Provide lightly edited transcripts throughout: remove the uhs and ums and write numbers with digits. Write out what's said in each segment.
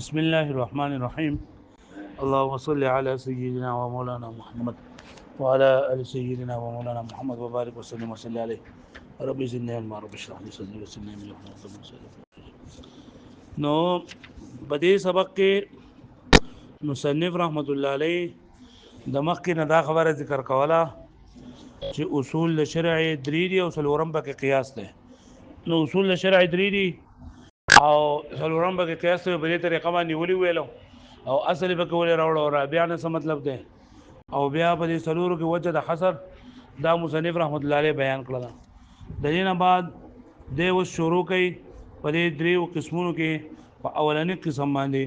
بسم الله الرحمن الرحيم. اللهم صل على سيدنا ومولانا محمد وعلى ال سيدنا ومولانا محمد وبارك وسلم وصل عليه. ربي زدني علما، رب اشرح لي صدري ويسر لي امري واحلل عقدة من لساني يفقهوا قولي. نو بدې سبق کې مصنف رحمت الله علیه د مخکې نه دا خبره ذکر کوله چې اصول شرع درې دي او څلورم پکې قیاس دی. نو اصول شرع درې دي او څلورم پکې قیاس په دې طریقه باندې ولي ویلو او اصل پکې ولې راوړو را بیا نه څه مطلب دی او بیا په دې څلورو کې وجه د حصر دا مصنف رحمت الله علیه بیان کړل. د دې نه بعد د و شروع کوي په دې دریو قسمونو کې په اولنی قسم باندې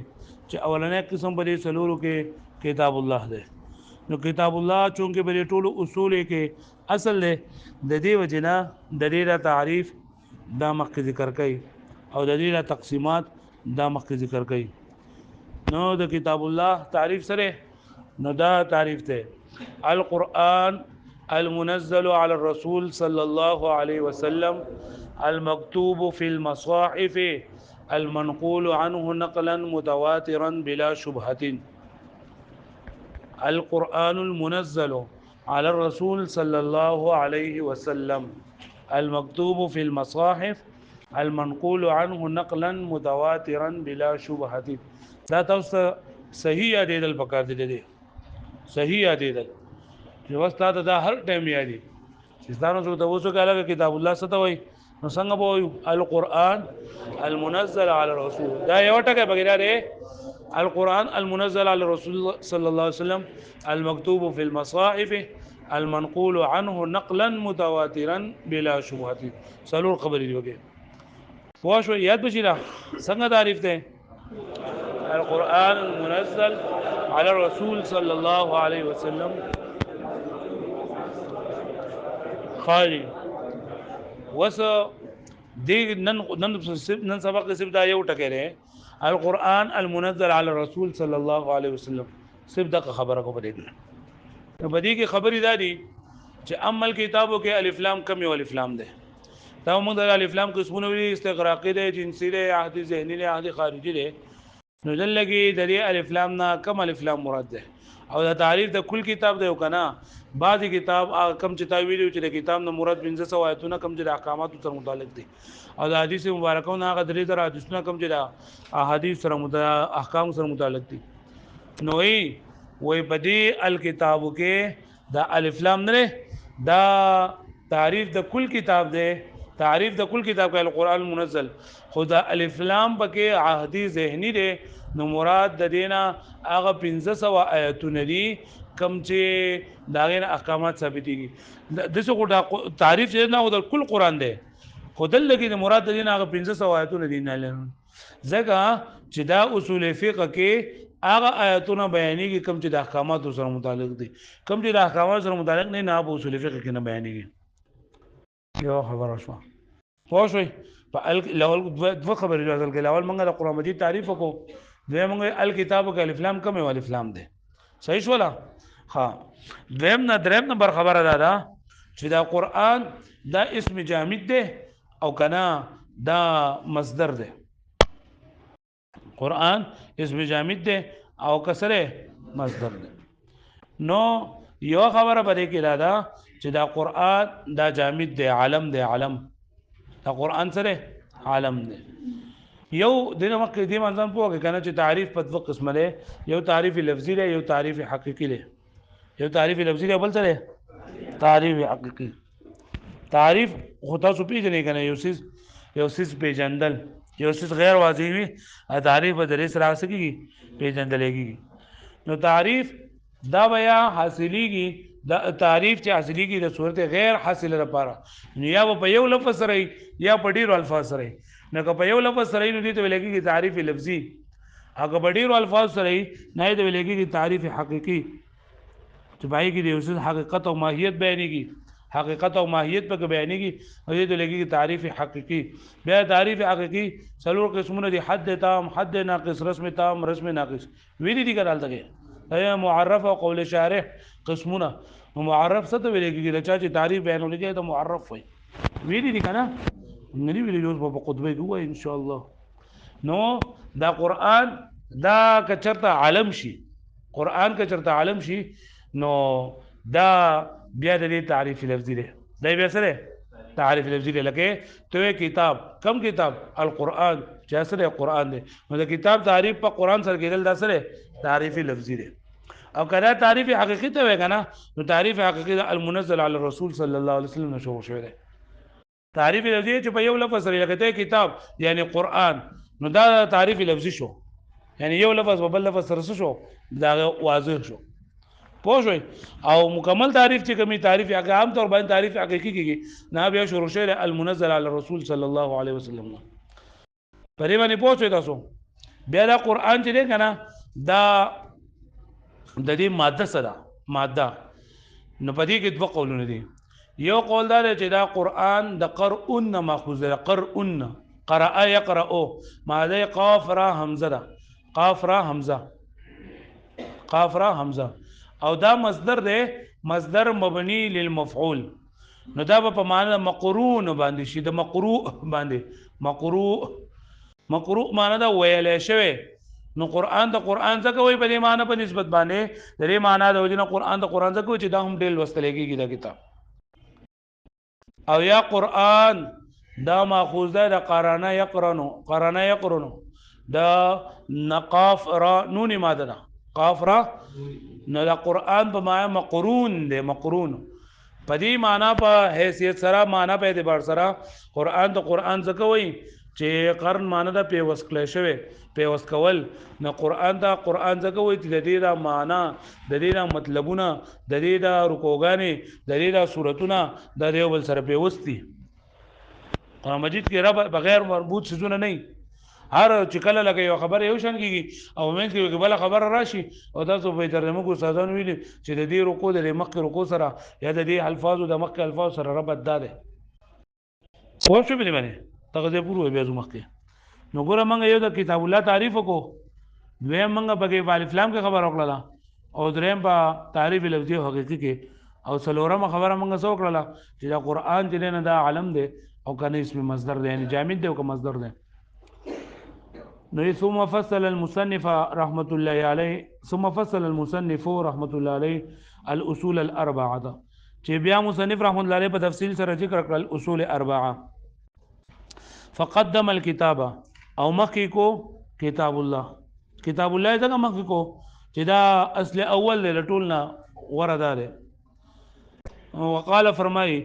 چې اولنی قسم په دې څلورو کې کتاب الله دی. نو کتاب الله چونکه په دې ټولو اصول کې اصل دی د دې وجنه د دې تعریف دا مخکې ذکر کوي او د دې تقسیمات دا مخکې ذکر کوي. نو د کتاب الله تعریف سره نو دا تعریف ته القرآن المنزل على الرسول صلى الله عليه وسلم المكتوب في المصاحف المنقول عنه نقلا متواترا بلا شبهة. القرآن المنزل على الرسول صلى الله عليه وسلم المكتوب في المصاحف المنقول عنه نقلا متواترا بلا شبهة. دا تاسو صحیح یادېدل پکار دي صحیح یادېدل چې واسطه دا هر ټایم یادي چې ستاسو څو ته وسو کاله کتاب الله څه ته وای نو څنګه به القرآن المنزل على الرسول دا یو ټکی بغیر دی. القرآن المنزل على الرسول صلى الله عليه وسلم المكتوب في المصاحف المنقول عنه نقلا متواترا بلا شبهة. څلور خبرې دی وګه واښو یاد بشي دا څنګه تعریف ده القرآن المنزل على الرسول صلى الله عليه وسلم خالي وس دې نن سبق سب دا یو ټکی دی القرآن المنزل على الرسول صلى الله عليه وسلم سب دغه خبره کو بده نو بدی کې خبرې دادي چې عمل کتابو کې الف لام کم یو الف لام ده دا موږ د الف لام قسمونه وی استغراقی ده جنسی ده عهدی ذهنی ده عهدی خارجي ده نو دلګي د دې الف لام نه کم الف لام مراد ده او دا تعریف د کل کتاب ده وکنه بعضی کتاب کم چې تا ویلو چې د کتاب نه مراد 1500 آیتونه کم چې د احکامات سره متعلق دي او د حدیث مبارکونو هغه درې در حدیثونه کم چې د احادیث سره احکام سره متعلق دي. نو وی بدی الکتابو کې دا الف لام نه دا تعریف د کل کتاب ده تعریف د کل کتاب کې القرآن المنزل خدا الف لام پکې عهدی ذهنی ده نو مراد د دینه هغه 1500 آیتونه دي کم چې داغه احکامات ثابت دي دغه کوټه تعریف نه د کل قرآن ده خدل لګي د مراد د دینه هغه 1500 آیتونه دي نه لري ځکه چې دا اصول فقه کې هغه آیتونه بیانېږي کم چې د احکامات سره متعلق دي کم چې د احکامات سره متعلق نه نه په اصول فقه کې نه بیانېږي. یو خبره شو خو شوي په الاول دوه خبرې راځل کې الاول موږ د قرآن مجید تعریف وکړو دوی موږ الکتاب کې الف لام کم او الف لام ده صحیح شولا ها دویم نمبر خبره ده چې دا قرآن دا اسم جامد ده او کنا دا مصدر ده قرآن اسم جامد ده او کسره مصدر ده. نو یو خبره بده کې دا چې دا قرآن دا جامد ده عالم ده عالم دا قرآن سره عالم ده یو دغه مکه دې منځن پوهه کنه چې تعریف په دوه قسمه ده یو تعریف لفظي ده یو تعریف حقيقي ده. یو تعریف لفظي ده بل څه ده تعریف حقيقي. تعریف خو تاسو پیژنئ کنه یو سیس پیژندل یو سیس غیر واضح وي تعریف په درې سره راځي پیژندلېږي. نو تعریف دا بیا حاصلېږي دا تعریف چې حاصلېږي د صورت غیر حاصله لپاره نو یا په یو لفظ سره یا په ډیرو الفاظ سره نه که په یو لفظ سره نو دې ته ویل کېږي تعریف لفظي هغه په ډیرو الفاظ سره نه دې ویل کېږي تعریف حقيقي چې پای کې د اوسه حقیقت او ماهیت بیانېږي حقیقت او ماهیت په بیانېږي او دې ته لګي تعریف حقيقي. بیا تعریف حقيقي څلور قسمونه دي حد تام حد ناقص رسم تام رسم ناقص ویلي دي کړه ته معرف او قول شارح قسمونه معرف څه ته ویل کېږي چې تعریف بیانول دي ته معرف وي ویلي دي کنه نه ویلي اوس په خطبه کې وای ان شاء الله. نو دا قرآن دا کچرته عالم شي قران کچرته عالم شي نو دا بیا د دې تعریف لفظي دی دا بیا سره تعریف لفظي دی لکه ته کتاب کم کتاب القرآن چې سره قرآن دی نو د کتاب تعریف په قرآن سره کېدل دا سره تعریف لفظي دی او کله تعریف حقیقي ته وای کنه نو تعریف حقیقي المنزل علی الرسول صلی الله علیه وسلم نشو شوی دی تعریف لفظي چې په یو لفظ سره لکه کتاب یعنی قرآن نو دا تعریف لفظي شو یعنی یو لفظ په بل لفظ سره شو دا واضح شو پوه شئ او مکمل تعریف چې کومي تعریف هغه عام طور باندې تعریف حقیقي کیږي نه بیا شروع شوی المنزل علی الرسول صلی الله علیه وسلم پرې باندې پوه شئ تاسو بیا دا قرآن چې دی کنه دا د دې ماده سره ماده نو پدې کې دوه قولونه دي یو قول دا چې دا قرآن د قرء ماخوذ ده قرء قرأ يقرأ ماده قاف را حمزه ده قاف را حمزه قاف را حمزه او دا مصدر ده مصدر مبني للمفعول نو دا په معنی مقرون باندې شي د مقروء باندې مقروء معنی دا ویل شوی نو قرآن د قرآن څخه وي په دې معنی په نسبت باندې د دې معنی د وجنه قرآن د قرآن څخه چې دا هم ډېر لوستل کېږي دا کتاب او یا قرآن دا ماخوذ ده د قرانه یقرنو دا نقاف را نون ماده ده قاف را نو دا قرآن په معنی مقرون ده مقرون په دې معنی په حیثیت سره معنی په اعتبار سره قرآن د قرآن څخه وي چې قرن معنی دا پیوس کړی شوی پیوس کول نو قرآن دا قرآن څخه وي چې د دې دا معنی د دې دا مطلبونه د دې دا رکوګانې د دې دا صورتونه د یو بل سره پیوستي قرآن مجید کې رب بغیر مربوط شونه نه هر چې کله لکه یو خبر یو شان کیږي او من کې بل خبر راشي او تاسو په ترجمه کو ساده ویل چې د دې رکو د مخ رکو سره یا د دې الفاظو د مخ الفاظ سره ربط ده خو شو به باندې تغذیه پورو بیا زمخ کې نو ګوره موږ یو د کتاب الله تعریف کو دویم موږ په الف لام کې خبر وکړه او دریم په تعریف لفظي او حقيقي کې او څلورم خبره موږ سو کړله چې دا قرآن چې نه دا علم دی او کنه اسم مصدر دی یعنی جامد دی او که مصدر دی نو ثم فصل المصنف رحمه الله علیه ثم فصل المصنف رحمه الله علیه الاصول الاربعه چې بیا مصنف رحمه الله علیه په تفصیل سره ذکر کړل اصول اربعه فقدم الكتاب او مخکې کو کتاب الله څنګه مخکې کو چې دا اصل اول له ټولنا وردا ده وقال فرمای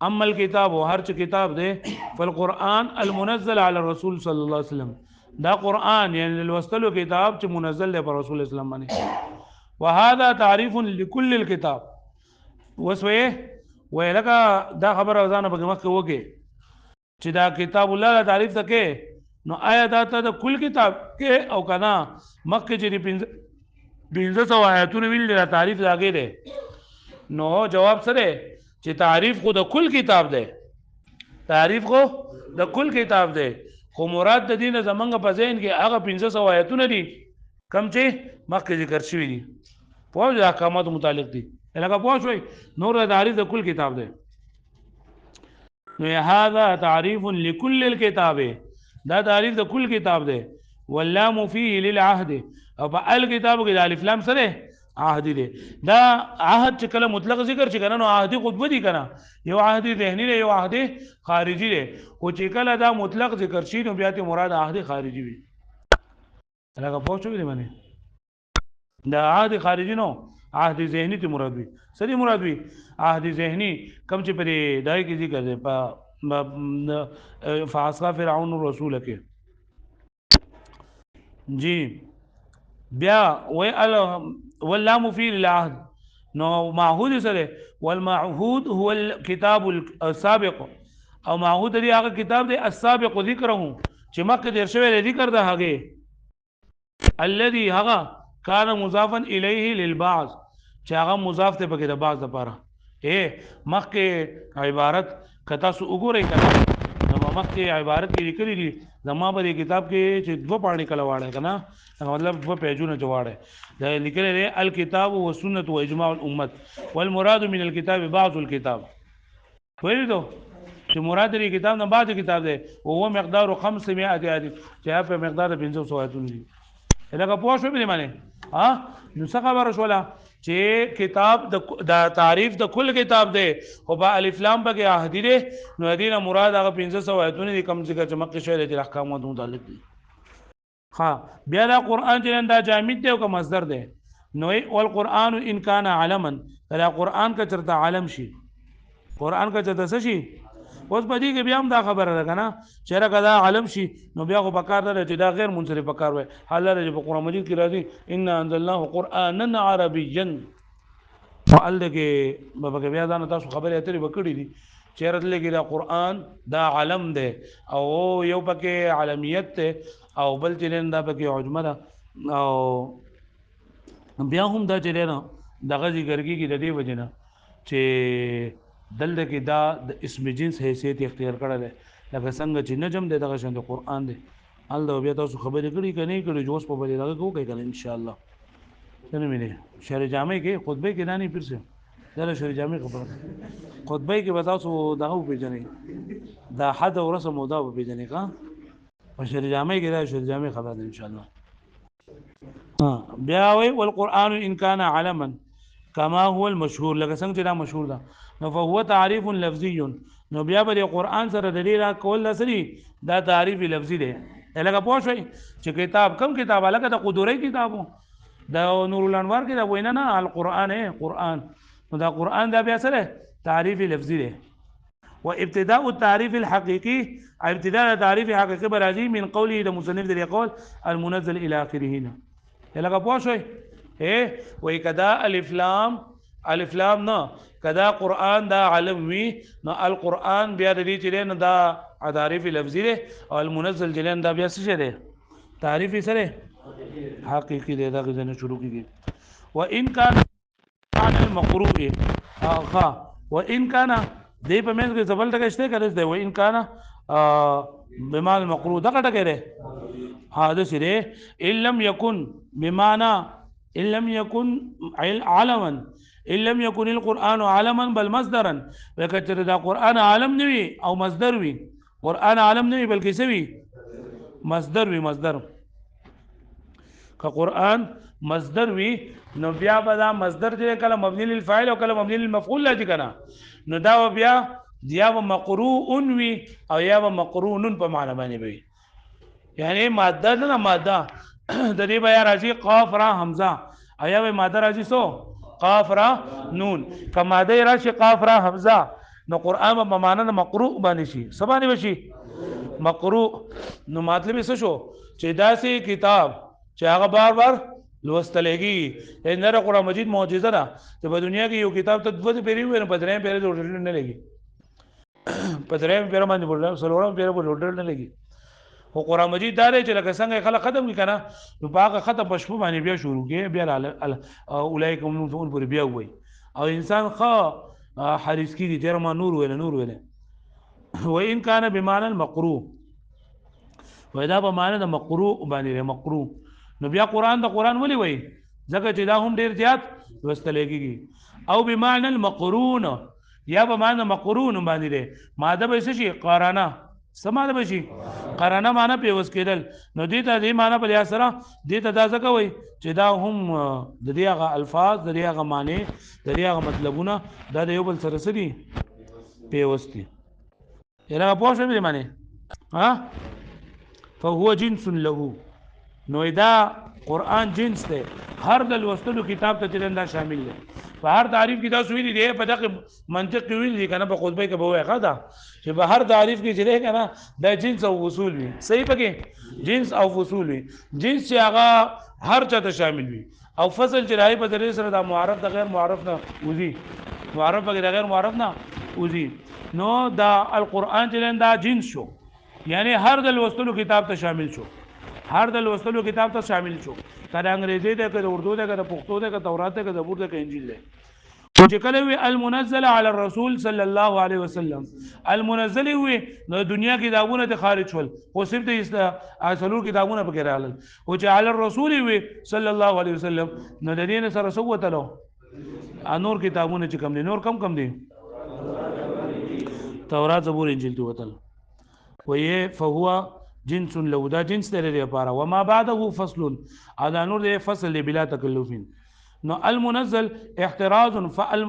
اما الكتاب هر چې کتاب ده فالقرآن المنزل على الرسول صلی الله علیه وسلم دا قرآن یعنی الوستلو کتاب چې منزل دی پر رسول اسلام باندې وهذا تعریف لكل الكتاب وسوي ولکه دا خبر ځانه په مخ کې وکي چې دا کتاب الله تعریف تکي نو آیا دا ته د کل کتاب کې او کنا مکه چې 1500 آیاتونه ویل دا تعریف لاګي دي نو جواب سره چې تعریف خو د کل کتاب دی تعریف خو د کل کتاب دی خو مراد د دین زمنګ په ذهن کې هغه 1500 آیاتونه دي کم چې مخکې ذکر شوی دي په د احکامات متعلق دي لکه پوه شوي نور د تعریف د کل کتاب دی نو هذا تعریف لكل الكتاب دا تعریف د کل کتاب دی واللام فيه للعهد او په الکتاب کې د الف لام سره عهد دی دا عهد چې کله مطلق ذکر چې کنه نو عهدی خطبه دي کنه یو عهدی ذهنی دی یو عهدی خارجي دی او چې کله دا مطلق ذکر شي نو بیا ته مراد عهدی خارجي وي هغه پوښتنه دی باندې دا عهدی خارجي نو عهدی ذهنی ته مراد وي سړي مراد وي عهدی ذهنی کم چې پرې دای کې ذکر دی په فاصله فرعون رسول کې جی بیا واللام فی العهد نو معهود سره والمعهود هو الكتاب السابق او معهود دی هغه کتاب دی السابق ذکره چې مکه در شوی ذکر ده هغه الذي هغه کان مضافا الیه للبعض چې هغه مضاف ته پکې د بعض لپاره مکه عبارت کتا سو وګورئ کنه نو مکه عبارت کې لیکلي دي زما په کتاب کې چې دو پاڼې کله واړه کنه مطلب دو پیجونه جوړه دا لیکل لري الكتاب والسنه واجماع الامه والمراد من الكتاب بعض الكتاب ویلو چې مراد لري کتاب نه بعض کتاب دی او هو مقدار 500 آیات چې په مقدار 500 آیاتونه دي لکه پوه شو به معنی ها نو څه خبره شوله چې کتاب د تعریف د کل کتاب دی خو په الف لام پکې احدی دی نو دینه مراد هغه 1500 آیتونه دي کم ذکر چې مکه شوی د احکامات متعلق دي ها بیا دا قران چې دا جامد دی او که مصدر دی نو والقران ان كان علما دا قران کا چرته عالم شي قران کا چرته شي اوس په دې کې بیا هم دا خبره ده کنه چې راګه دا عالم شي نو بیا خو پکار ده چې دا غیر منصرف پکار وي حاله چې په قران مجید کې راځي ان انزلناه قرانا عربيا فعل کې بابا کې بیا دا تاسو خبره اترې وکړې دي چې راتلې کې دا قران دا عالم ده او یو پکې عالمیت ته او بل چې دا پکې عجمه ده او بیا هم دا چې نه دغه ذکر کې د دې وجنه چې دلته کې دا د اسم جنس حیثیت اختیار کړل لکه څنګه چې نجم د دغه شند قران دی ال دا بیا تاسو خبرې کړې کني کړې جوس په بلې دغه کوي کنه ان شاء الله څنګه مې شهر جامع کې خطبه کې دانی پھر سے دا شهر جامع خبره خطبه کې به تاسو دغه پیژنې دا حد او رسم او دا پیژنې کا په شهر جامع کې دا شهر جامع خبره ان شاء الله ها بیا وی والقران ان كان علما كما هو المشهور لکه څنګه چې دا مشهور ده نو فهو تعریف لفظي نو بیا به قرآن سره د دې را کول لسري دا تعریف لفظي دی لکه پوه شئ چې کتاب کم کتاب لکه د قدوري کتابو د نور الانوار کې دا وینا نه القرآن قرآن نو دا قرآن دا بیا سره تعریف لفظي دی وابتداء التعريف الحقيقي ابتداء التعريف الحقيقي برازي من قوله د مصنف د قول المنزل الى اخره لکه پوه شئ وای کدا الف لام نه کدا قران دا علم وی نو القران بیا د دې چې نه دا تعریف لفظي دی او المنزل جلن دا بیا څه دی تعریف سره حقيقي دی دا غزنه شروع کیږي وان كان عن المقروء اخا وان كان دې په منځ کې زبل ټکه شته کړي دی وان كان بمعنى المقروء دا ټکه دی حادث دی ان لم يكن بمعنى ان لم يكن علما ان لم يكن القران علما بل مصدرا وکتر دا قران عالم نوي او مصدر وي قران عالم نوي بلکې سوي مصدر وي مصدر که قران مصدر وي نو بیا به دا مصدر چې کله مبني للفاعل او کله مبني للمفعول لږ کنه نو دا بیا یا مقروء وي او یا مقرون په معنی باندې وي یعنی ماده نه ماده د دې بیا راځي قاف را حمزه ایا به ماده راځي سو قاف را نون کما د راشي قاف را حمزه نو قران په معنا د مقروء باندې شي سبانه وشي مقروء نو مطلب څه شو چې داسې کتاب چې هغه بار بار لوستلېږي نه قرآن مجید معجزه ده چې په دنیا کې یو کتاب ته دوه پیری وي نه پدرې پیری جوړل نه لګي پدرې پیری باندې بولل سلورم پیری بولل نه لګي خو قرآن مجید دا دی چې لکه څنګه خلک ختم کی کنه نو پاک ختم پښپو باندې بیا شروع کې بیا اولایکم نون پر بیا وای او انسان خو حریص کی دي تیر ما نور ویل وان کان بمعنى المقروء ودا په معنی د مقروء باندې مقروء نو بیا قرآن د قرآن ولي وای ځکه چې دا هم ډیر زیات لوستلېږي او بمعنى المقرون یا په معنی مقرون باندې ماده به شي قرانه سماده بشي قرانه معنی په وس کېدل نو دې ته دې معنی په سره دې ته دا ځکه وای چې دا هم د دې هغه الفاظ د دې هغه معنی د دې هغه مطلبونه دا د یو بل سره سدي په وستي یلا په څه به معنی ها فهو جنس له نو دا قران جنس دی هر د لوستلو کتاب ته چرنده شامل دی په هر تعریف کې دا سویل دی په دغه منطق کې ویل دي کنه په خطبه کې به وایي خدا چې په هر تعریف کې چې دی کنه دا جنس او وصول وي صحیح پکې جنس او وصول وي جنس چې هغه هر چا ته شامل وي او فصل چې راي په درې سره دا معرف د غیر معرف نه وزي معرف د غیر معرف نه وزي نو دا القرآن چې دا جنس شو یعنی هر د لوستلو کتاب ته شامل شو هر د لوستلو کتاب ته شامل شو کله انګریزي ده کله اردو ده کله پښتو ده کله تورات ده کله زبور ده کله انجیل ده چې کله وی المنزل علی الرسول صلی الله علیه وسلم المنزل وی نو دنیا کې داونه ته خارج شول خو صرف د اصلو کتابونه پکې راغلل او چې علی الرسول وی صلی الله علیه وسلم نو د دین سره سوتلو انور کتابونه چې کم دي نور کم دي تورات زبور انجیل ته وتل وی فهو جنس له دا جنس دی لپاره وما بعده فصل ادا نور دی فصل دی بلا تکلف نو المنزل احتراز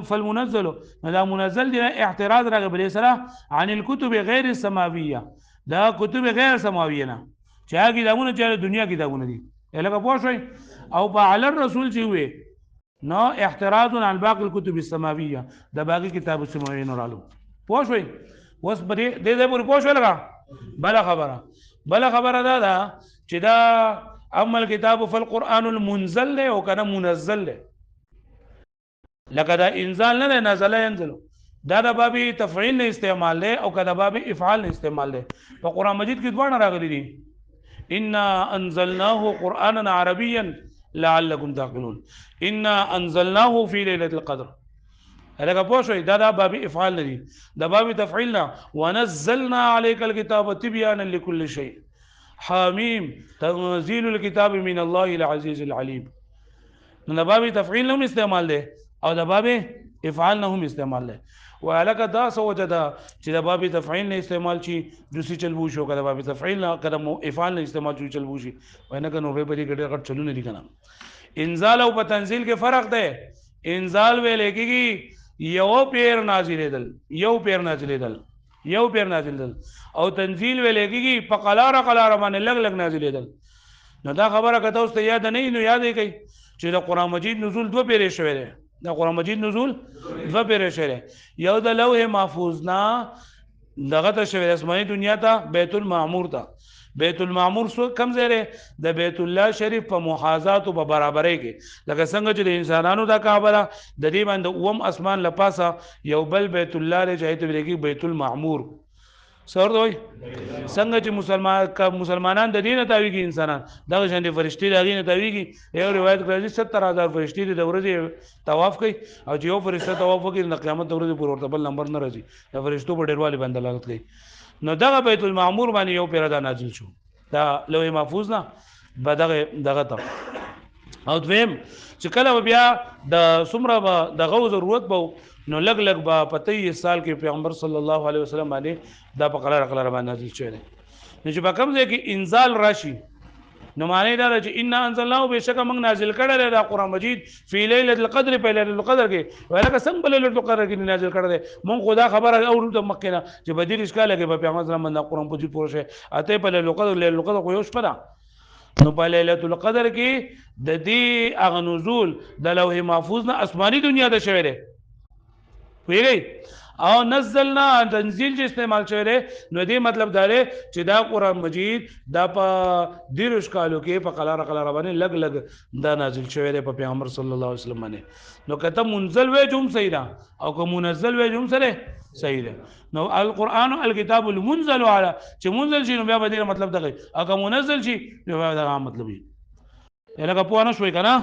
فالمنزل دا منزل دی احتراز راغی بل سره عن الكتب غیر السماويه دا کتب غیر سماویه نه چې هغه دونه چې دنیا کې دونه دي لکه پوه شئ او په علی الرسول چې وي نو احتراز عن باقي الكتب السماويه دا باقي کتاب السماوي نه رالو پوه شئ وس پرې دې پورې پوه شئ لګا بل خبره دا چې دا اما الكتاب فالقران المنزل له او کنه منزل له لکه دا انزال نه نزل ينزل دا د باب تفعیل نه استعمال له او کدا باب افعال نه استعمال له په قران مجید کې دوه راغلي دي انا انزلناه قرانا عربيا لعلكم تعقلون انا انزلناه في ليله القدر هغه پوه شئ دا باب افعال نه دي د باب تفعیل نه ونزلنا عليك الكتاب تبيانا لكل شيء حامیم تنزيل الكتاب من الله العزيز العليم نو د باب تفعیل نه استعمال له او د باب افعال نه هم استعمال له ولکه دا سوجدا چې د باب تفعیل نه استعمال شي دوسری چلبو شو کله باب تفعیل نه کله افعال نه استعمال شي چلبو شي وینه کنه په دې ګډه غټ چلو نه دي کنه انزال او په تنزيل کې فرق ده انزال ویل کېږي یو پیر نازلېدل او تنزيل ویل کېږي په قلاره باندې لګ نازلېدل نو دا خبره کته اوس ته یاد نه نو یادې کوي چې د قران مجید نزول دوه پیری شوی دی د قران مجید نزول دوه پیری شوی دی یو د لوح محفوظ نه دغه ته شوی اسماني دنیا ته بیت المعمور ته بیت المعمور سو کم زره د بیت الله شریف په محاذات او په برابرۍ کې لکه څنګه چې د انسانانو د کعبه د دې باندې اوم اسمان لپاسه یو بل بیت الله لري چې ته ویږي بیت المعمور سر دوی څنګه چې مسلمانان د دین ته ویږي انسانان دغه شان دي فرشتي د دین ته ویږي یو روایت کوي 70000 فرشتي د ورځې طواف کوي او چې یو فرشته طواف کوي د قیامت ورځې پر ورته بل نمبر نه راځي د فرشتو په ډیروالي باندې دلالت کوي نو دغه بیت المعمور باندې یو پیرا نازل شو دا لوح محفوظ نه دغه ته او دویم چې کله بیا د سمره د غو ضرورت بو نو لګ با په 23 سال کې پیغمبر صلی الله علیه وسلم باندې دا په قلاره باندې نازل شوی دی نو چې په کوم ځای کې انزال راشي نو معنی دا چې ان انزلناه بشک موږ نازل کړل دا قران مجید فی لیلۃ القدر په لیلۃ القدر کې ولکه څنګه په لیلۃ القدر کې نازل کړل موږ خدا خبره او د مکه نه چې بدیر اشکال کې په پیغمبر صلی الله قران مجید پوره شي اته په لیلۃ القدر خو یو شپه نو په لیلۃ القدر کې د دې اغه نزول د لوح محفوظ نه آسمانی دنیا ته شوی دی ویږي او نزلنا تنزيل چې استعمال شوی دی نو دې مطلب دا دی چې دا قران مجید دا په دیرش کالو کې په قلاره باندې لګ دا نازل شوی دی په پیغمبر صلی الله علیه وسلم باندې نو کته منزل وې جوم صحیح ده او که منزل وې جوم سره صحیح ده نو القرآن الكتاب المنزل على چې منزل شي نو بیا به دې مطلب دغه او که منزل شي نو بیا دا مطلب وي لکه په نه شوي کنه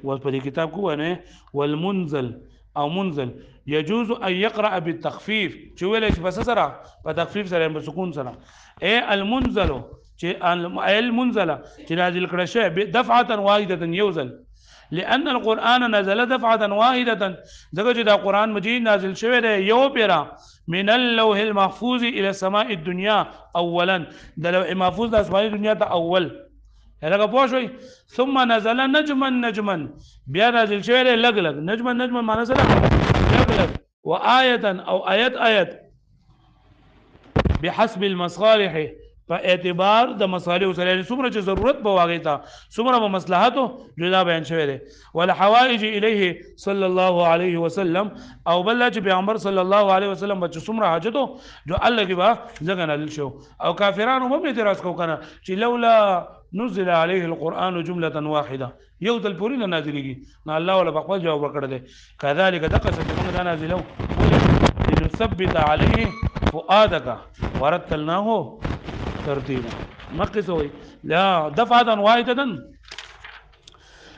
ول په دې کتاب کو نه والمنزل او منزل يجوز ان يقرأ بالتخفيف چې ویل شي بس سره په تخفیف سره په سکون سره اي المنزل چې المنزل چې نازل کړه شی دفعه واحده يوزل لان القرآن نزل دفعه واحده ځکه چې دا قران مجید نازل شوی دی یو پیرا من اللوح المحفوظ الى السماء الدنيا اولا د لوح محفوظ د اسماني دنیا ته اول هغه پوه شوي ثم نزل نجما بیا نازل شوی دی لګ نجما معنی سره لګ وآية او آیت بحسب المصالح په اعتبار د مصالح سره څومره چې ضرورت به واغی تا څومره به مصلحتو جدا بیان شوی دی والحوائج الیه صلی الله علیه وسلم او بل چې پیغمبر صلی الله علیه وسلم بچ څومره حاجتو جو الله کې با ځکه نازل شو او کافرانو هم اعتراض کو کنه چې لولا نزل عليه القرآن جملة واحدة یو تل پوری نه نازلېږي نو الله ولا بخوا جواب ورکړ دی كذلك دقه څنګه دا نازلو لنثبت عليه فؤادك ورتلناه ترتيبا مقصوي لا دفعة واحدة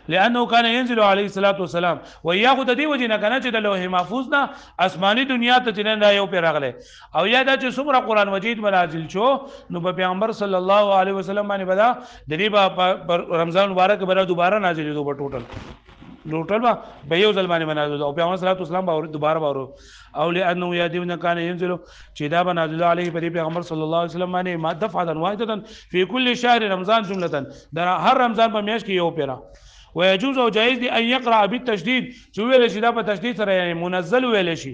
لانه كان ينزل عليه الصلاه والسلام وياخذ دي وجنه کنه چې د لوح محفوظ نه آسماني دنیا ته چې نه یو پیراغله او یا دا چې څومره قران مجید منازل شو نو په پیغمبر صلی الله علیه وسلم باندې بدا د دې په رمضان مبارک بره دوباره نازل دو په ټوټل ټوټل به یو ځل باندې منازل او پیغمبر صلی الله علیه وسلم باور دوباره باور او لانه یادون کان ينزل چې دا بنازل علیه په پیغمبر صلی الله علیه وسلم باندې ما دفعه واحده فی کل شهر رمضان جمله در هر رمضان په میاشت کې یو پیرا ويجوز او جائز دي ان يقرا بالتشديد چې ویل شي دا په تشدید سره یعنی منزل ویل شي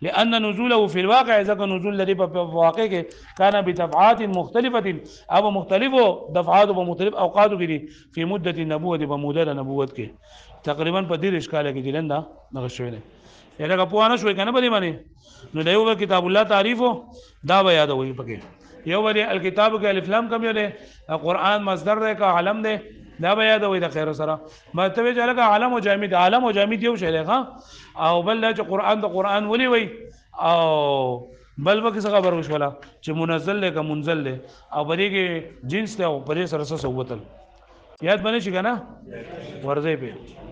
لان نزوله في الواقع اذا كان نزول الذي په واقع کې كان بدفعات مختلفه او مختلفو دفعات په مختلف اوقات کې په مدته النبوه په موده نبوت کې تقریبا په دې اشکال کې دلنده نغ شوی نه یره په وانه شوی کنه بلی باندې نو دیو کتاب الله تعریفو دا به یادوي پکې یو ولې الکتاب کې الف لام کوم دی قران مصدر دی کا علم دی دا به یادوي د خیر سره مرتبه چې لکه عالم او جامد یو شی دی ها او بل چې قران د قران ولي وي او بل به څه خبر وشوله چې منزل دی که منزل دی او بری کې جنس ته او پرې سره سره وتل یاد باندې شي کنه ورځي په